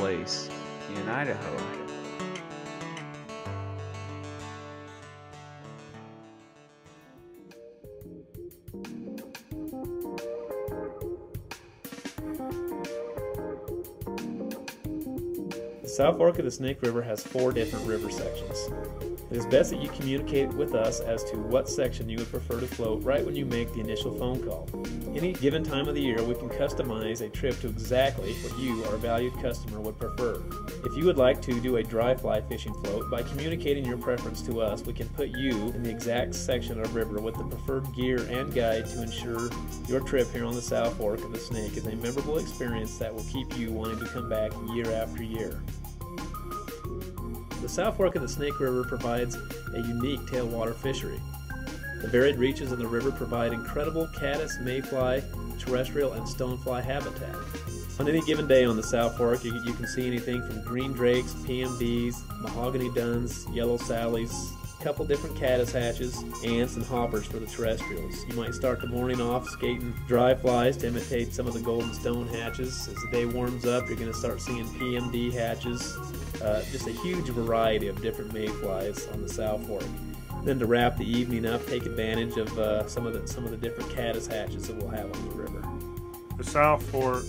place in Idaho. The South Fork of the Snake River has 4 different river sections. It is best that you communicate with us as to what section you would prefer to float right when you make the initial phone call. Any given time of the year, we can customize a trip to exactly what you, our valued customer, would prefer. If you would like to do a dry fly fishing float, by communicating your preference to us, we can put you in the exact section of river with the preferred gear and guide to ensure your trip here on the South Fork of the Snake is a memorable experience that will keep you wanting to come back year after year. The South Fork of the Snake River provides a unique tailwater fishery. The varied reaches of the river provide incredible caddis, mayfly, terrestrial, and stonefly habitat. On any given day on the South Fork, you can see anything from green drakes, PMDs, mahogany duns, yellow sallies, a couple different caddis hatches, ants, and hoppers for the terrestrials. You might start the morning off skating dry flies to imitate some of the golden stone hatches. As the day warms up, you're going to start seeing PMD hatches. Just a huge variety of different mayflies on the South Fork. Then to wrap the evening up, take advantage of some of the different caddis hatches that we'll have on the river. The South Fork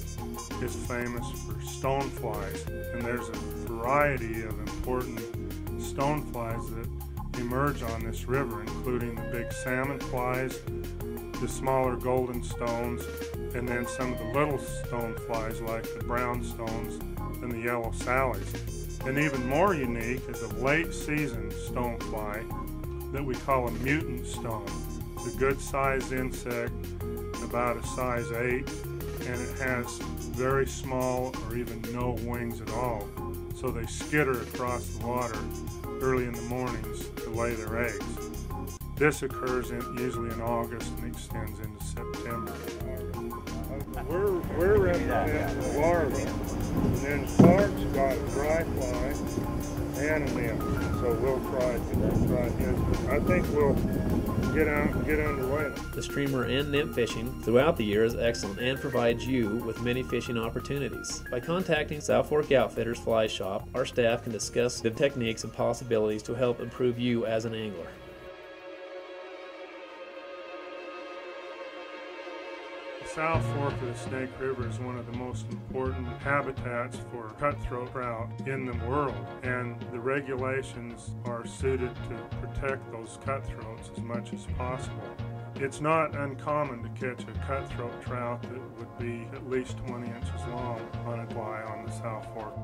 is famous for stoneflies, and there's a variety of important stoneflies that emerge on this river, including the big salmon flies, the smaller golden stones, and then some of the little stoneflies like the brown stones and the yellow sallies. And even more unique is a late season stonefly that we call a mutant stone. It's a good sized insect, about a size 8, and it has very small or even no wings at all. So they skitter across the water early in the mornings to lay their eggs. This occurs usually in August and extends into September. We're representing the larvae, and then Clark's got a dry fly and a nymph, so we'll try his. I think we'll get out and get underway. The streamer and nymph fishing throughout the year is excellent and provides you with many fishing opportunities. By contacting South Fork Outfitters Fly Shop, our staff can discuss the techniques and possibilities to help improve you as an angler. The South Fork of the Snake River is one of the most important habitats for cutthroat trout in the world, and the regulations are suited to protect those cutthroats as much as possible. It's not uncommon to catch a cutthroat trout that would be at least 20 inches long on a fly on the South Fork.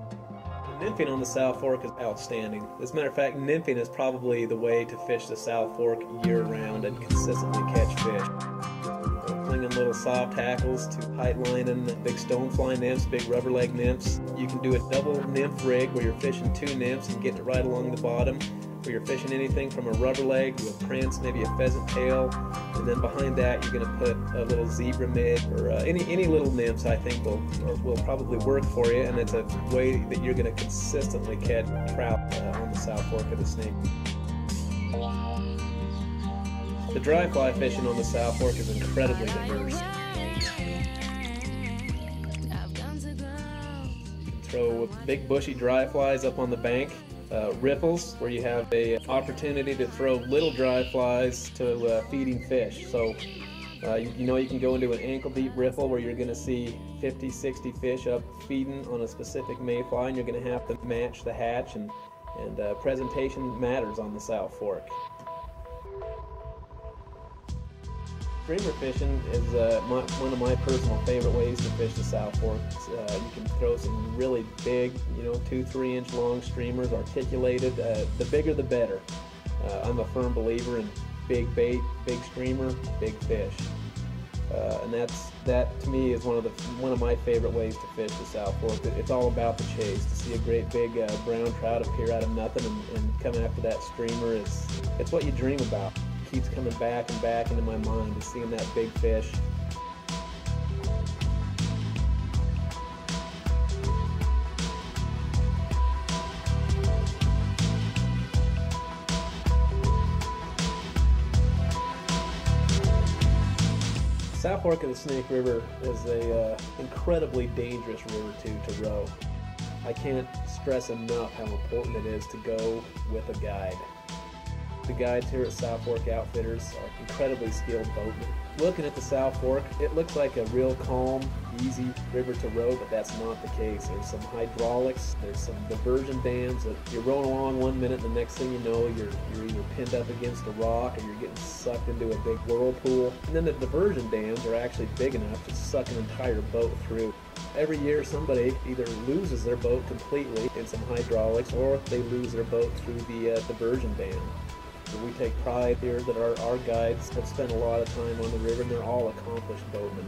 Nymphing on the South Fork is outstanding. As a matter of fact, nymphing is probably the way to fish the South Fork year-round and consistently catch fish. Clinging little soft hackles to height lining, big stonefly nymphs, big rubber leg nymphs. You can do a double nymph rig where you're fishing 2 nymphs and getting it right along the bottom, where you're fishing anything from a rubber leg to a prince, maybe a pheasant tail, and then behind that you're going to put a little zebra mid or any little nymphs. I think will probably work for you, and it's a way that you're going to consistently catch trout on the South Fork of the Snake. The dry fly fishing on the South Fork is incredibly diverse. You can throw big bushy dry flies up on the bank, riffles where you have a opportunity to throw little dry flies to feeding fish. So you know you can go into an ankle deep riffle where you're going to see 50, 60 fish up feeding on a specific mayfly, and you're going to have to match the hatch, and presentation matters on the South Fork. Streamer fishing is one of my personal favorite ways to fish the South Fork. You can throw some really big, 2-3 inch long streamers, articulated. The bigger the better. I'm a firm believer in big bait, big streamer, big fish. And that to me is one of my favorite ways to fish the South Fork. It's all about the chase. To see a great big brown trout appear out of nothing and come after that streamer it's what you dream about. Keeps coming back and back into my mind, is seeing that big fish. South Fork of the Snake River is a incredibly dangerous river to row. I can't stress enough how important it is to go with a guide. The guides here at South Fork Outfitters are incredibly skilled boatmen. Looking at the South Fork, it looks like a real calm, easy river to row, but that's not the case. There's some hydraulics, there's some diversion dams that you're rowing along one minute, and the next thing you know, you're either pinned up against a rock or you're getting sucked into a big whirlpool. And then the diversion dams are actually big enough to suck an entire boat through. Every year somebody either loses their boat completely in some hydraulics, or they lose their boat through the diversion dam. We take pride here that our guides have spent a lot of time on the river, and they're all accomplished boatmen.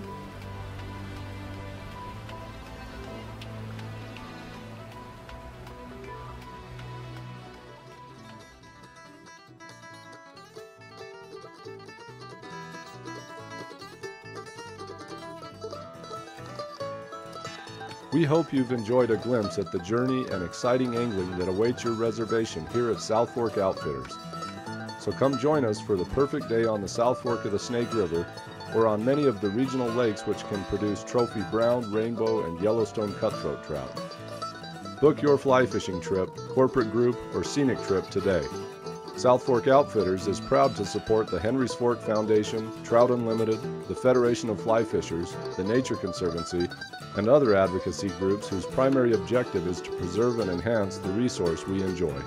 We hope you've enjoyed a glimpse at the journey and exciting angling that awaits your reservation here at South Fork Outfitters. So come join us for the perfect day on the South Fork of the Snake River, or on many of the regional lakes which can produce trophy brown, rainbow, and Yellowstone cutthroat trout. Book your fly fishing trip, corporate group, or scenic trip today. South Fork Outfitters is proud to support the Henry's Fork Foundation, Trout Unlimited, the Federation of Fly Fishers, the Nature Conservancy, and other advocacy groups whose primary objective is to preserve and enhance the resource we enjoy.